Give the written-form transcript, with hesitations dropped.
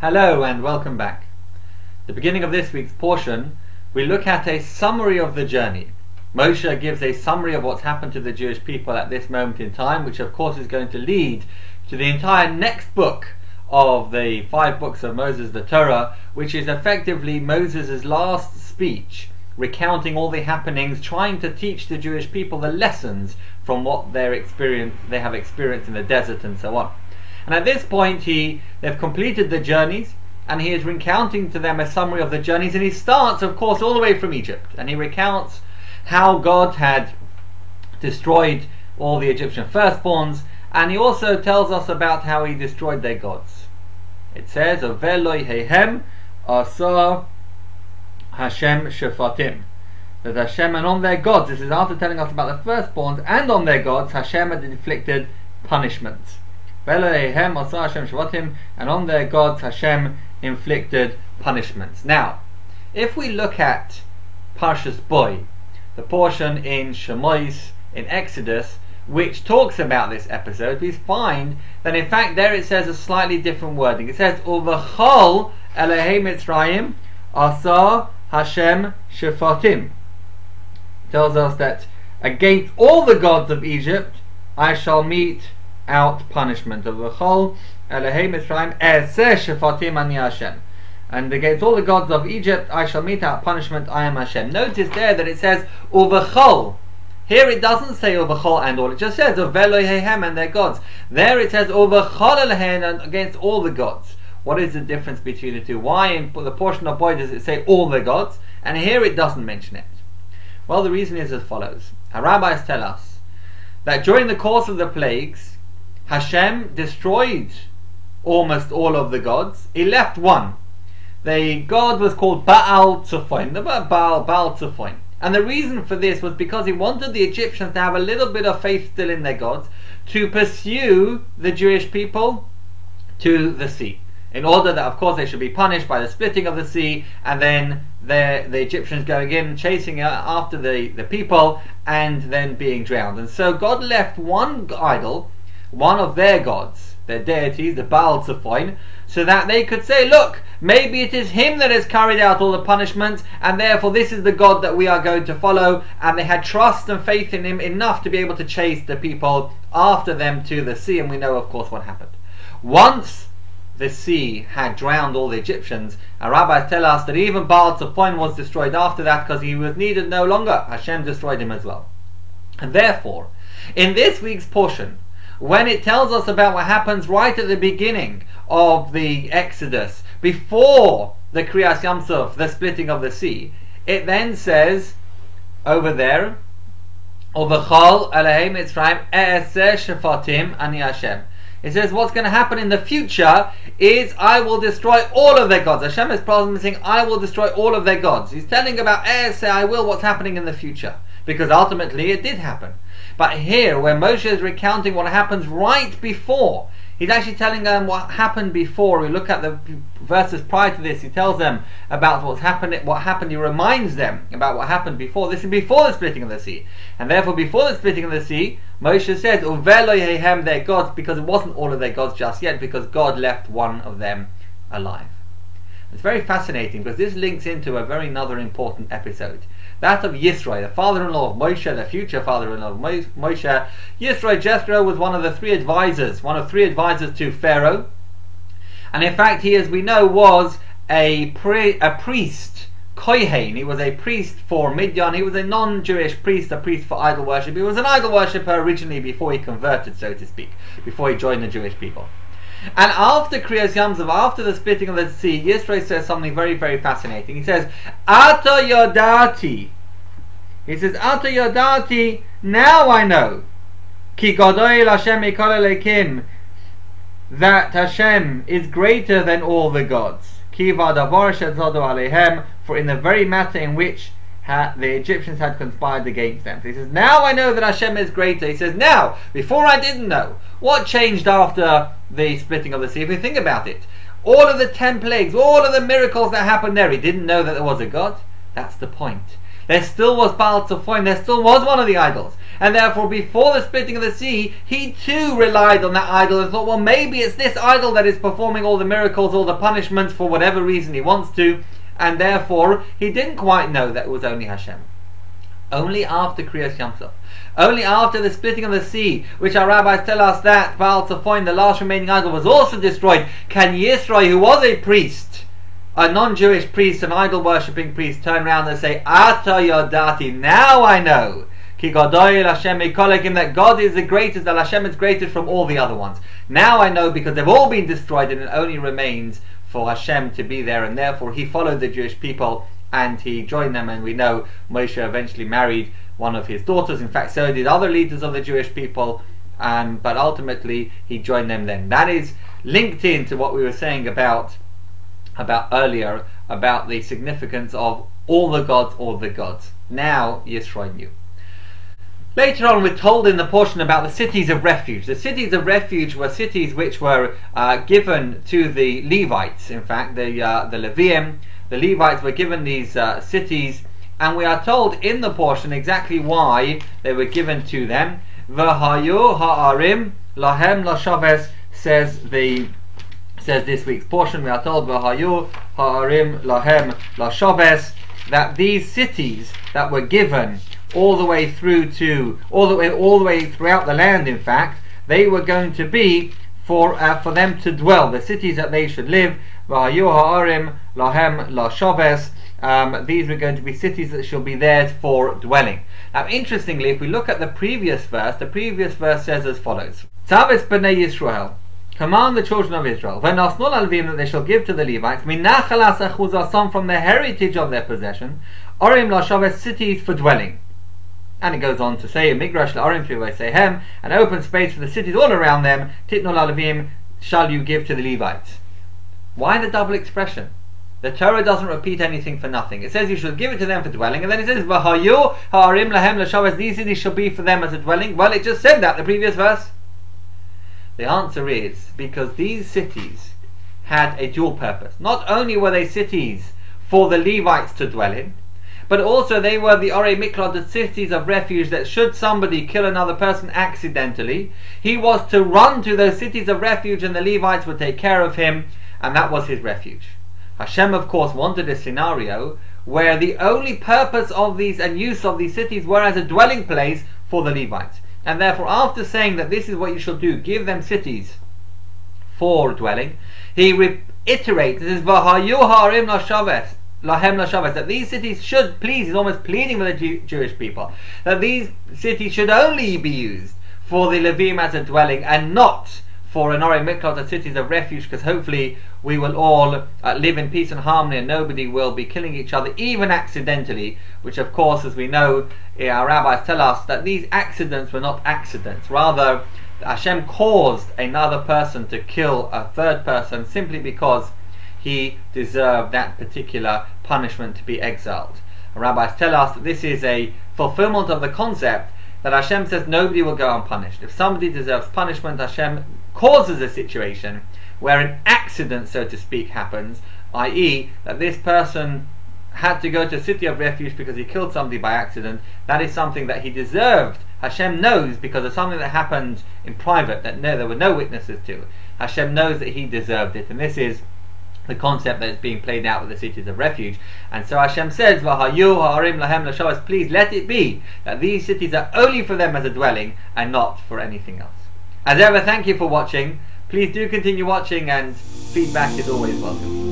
Hello and welcome back. At the beginning of this week's portion, we look at a summary of the journey. Moshe gives a summary of what's happened to the Jewish people at this moment in time, which of course is going to lead to the entire next book of the 5 books of Moses, the Torah, which is effectively Moses' last speech, recounting all the happenings, trying to teach the Jewish people the lessons from what they have experienced in the desert and so on. And at this point they've completed the journeys, and he is recounting to them a summary of the journeys, and he starts of course all the way from Egypt, and he recounts how God had destroyed all the Egyptian firstborns, and he also tells us about how he destroyed their gods. It says, Veloi heihem asa Hashem shefatim, that Hashem, and on their gods, this is after telling us about the firstborns, and on their gods Hashem had inflicted punishments. And on their gods Hashem inflicted punishments. Now, if we look at Parshat Masei, the portion in Shlomo in Exodus, which talks about this episode, we find that in fact there it says a slightly different wording. It says, Uvachol Elehei Mitzrayim asa Hashem shefatim. It tells us that against all the gods of Egypt I shall mete out punishment. Of Uvachol Elehei Mitzrayim eseh shefatim ani Hashem. And against all the gods of Egypt I shall mete out punishment, I am Hashem. Notice there that it says Uvachol. Here it doesn't say Uvachol and all, it just says Veloi heihem and their gods. There it says Uvachol Elehen, and against all the gods. What is the difference between the two? Why in the portion of Boy does it say all the gods, and here it doesn't mention it? Well, the reason is as follows. Our rabbis tell us that during the course of the plagues, Hashem destroyed almost all of the gods. He left one. The god was called Baal Tzufoin, the Baal Tzufoin. And the reason for this was because he wanted the Egyptians to have a little bit of faith still in their gods, to pursue the Jewish people to the sea, in order that of course they should be punished by the splitting of the sea, and then the Egyptians going in chasing after the people and then being drowned. And so God left one idol, one of their gods, their deities, the Baal Tzufoin, so that they could say, look, maybe it is him that has carried out all the punishments, and therefore this is the God that we are going to follow. And they had trust and faith in him enough to be able to chase the people after them to the sea. And we know of course what happened. Once the sea had drowned all the Egyptians, our rabbis tell us that even Baal Tzufoin was destroyed after that, because he was needed no longer. Hashem destroyed him as well. And therefore, in this week's portion, when it tells us about what happens right at the beginning of the Exodus, before the Kriyas Yam Suf, the splitting of the sea, it then says over there, Uvachol Elehei Mitzrayim eseh shefatim ani Hashem. It says what's going to happen in the future is I will destroy all of their gods. Hashem is promising I will destroy all of their gods. He's telling about I will, what's happening in the future, because ultimately it did happen. But here, where Moshe is recounting what happens right before, he's actually telling them what happened before. We look at the verses prior to this. He tells them about what happened. He reminds them about what happened before. This is before the splitting of the sea, and therefore before the splitting of the sea, Moshe says, "Uveloi heihem," their gods, because it wasn't all of their gods just yet, because God left one of them alive. It's very fascinating because this links into a very another important episode. That of Yisro, the father-in-law of Moshe, the future father-in-law of Moshe. Jethro was one of the 3 advisors, one of 3 advisors to Pharaoh. And in fact, he, as we know, was a priest, Kohen. He was a priest for Midian. He was a non-Jewish priest, a priest for idol worship. He was an idol worshipper originally before he converted, so to speak, before he joined the Jewish people. And after Kriyas Yam Suf, after the splitting of the sea, Yisro says something very, very fascinating. He says, Ata Yodati. He says, Ata Yodati, now I know. Ki Godoel Hashem Mikol Elokim, that Hashem is greater than all the gods. Ki Vadavar Shedzadu Alehem, for in the very matter in which the Egyptians had conspired against them. So he says, now I know that Hashem is greater. He says, now, before I didn't know. What changed after the splitting of the sea? If we think about it, all of the 10 plagues, all of the miracles that happened there, he didn't know that there was a God. That's the point. There still was Baal Tzofoin, there still was one of the idols. And therefore, before the splitting of the sea, he too relied on that idol and thought, well, maybe it's this idol that is performing all the miracles, all the punishments for whatever reason he wants to. And therefore, he didn't quite know that it was only Hashem. Only after Kriyas Yamsuf, only after the splitting of the sea, which our rabbis tell us that Baal Tzofoin, the last remaining idol, was also destroyed, can Yisro, who was a priest, a non-Jewish priest, an idol-worshipping priest, turn around and say, Ata Yodati, now I know, Ki Gadoil Hashem Mikolekim, that God is the greatest, that Hashem is greatest from all the other ones. Now I know, because they've all been destroyed and it only remains for Hashem to be there, and therefore he followed the Jewish people and he joined them. And we know Moshe eventually married one of his daughters. In fact, so did other leaders of the Jewish people, but ultimately he joined them then. That is linked into what we were saying about earlier, about the significance of all the gods. Now Yisro knew. Later on, we're told in the portion about the cities of refuge. The cities of refuge were cities which were given to the Levites. In fact, the Leviim, the Levites were given these cities, and we are told in the portion exactly why they were given to them. V'hayu ha'arim lahem lashaves, says this week's portion. We are told V'hayu ha'arim lahem lashaves, that these cities that were given all the way through to all the way throughout the land, in fact, they were going to be for them to dwell, the cities that they should live. V'hayu ha'arim lahem lashaves. These were going to be cities that shall be theirs for dwelling. Now, interestingly, if we look at the previous verse says as follows: Tzavetz b'nei Yisrael, command the children of Israel, v'nosnol alvim, that they shall give to the Levites, minachalas achuzasam, from the heritage of their possession, orim lashaves, cities for dwelling. And it goes on to say, migrash la'orim sehem, an open space for the cities all around them, titnol alvim, shall you give to the Levites. Why the double expression? The Torah doesn't repeat anything for nothing. It says you should give it to them for dwelling, and then it says V'hayu ha'arim lahem l'shaves, these cities shall be for them as a dwelling. Well, it just said that, the previous verse. The answer is because these cities had a dual purpose. Not only were they cities for the Levites to dwell in, but also they were the Orei Miklot, the cities of refuge, that should somebody kill another person accidentally, he was to run to those cities of refuge and the Levites would take care of him, and that was his refuge. Hashem, of course, wanted a scenario where the only purpose of these and use of these cities were as a dwelling place for the Levites. And therefore, after saying that this is what you shall do, give them cities for dwelling, he reiterates, this is V'hayu ha'arim lashaves, lahem lashaves, that these cities should, please, he's almost pleading with the Jewish people, that these cities should only be used for the Levim as a dwelling and not for an Orei Miklot, the cities of refuge, because hopefully we will all live in peace and harmony and nobody will be killing each other, even accidentally, which of course, as we know, our rabbis tell us that these accidents were not accidents. Rather, Hashem caused another person to kill a third person simply because he deserved that particular punishment, to be exiled. Our rabbis tell us that this is a fulfillment of the concept that Hashem says nobody will go unpunished. If somebody deserves punishment, Hashem causes a situation where an accident, so to speak, happens, i.e. that this person had to go to a city of refuge because he killed somebody by accident. That is something that he deserved. Hashem knows, because of something that happened in private that there were no witnesses to. Hashem knows that he deserved it, and this is the concept that is being played out with the cities of refuge. And so Hashem says, V'hayu ha'arim lahem lashaves, please let it be that these cities are only for them as a dwelling and not for anything else. As ever, thank you for watching. Please do continue watching, and feedback is always welcome.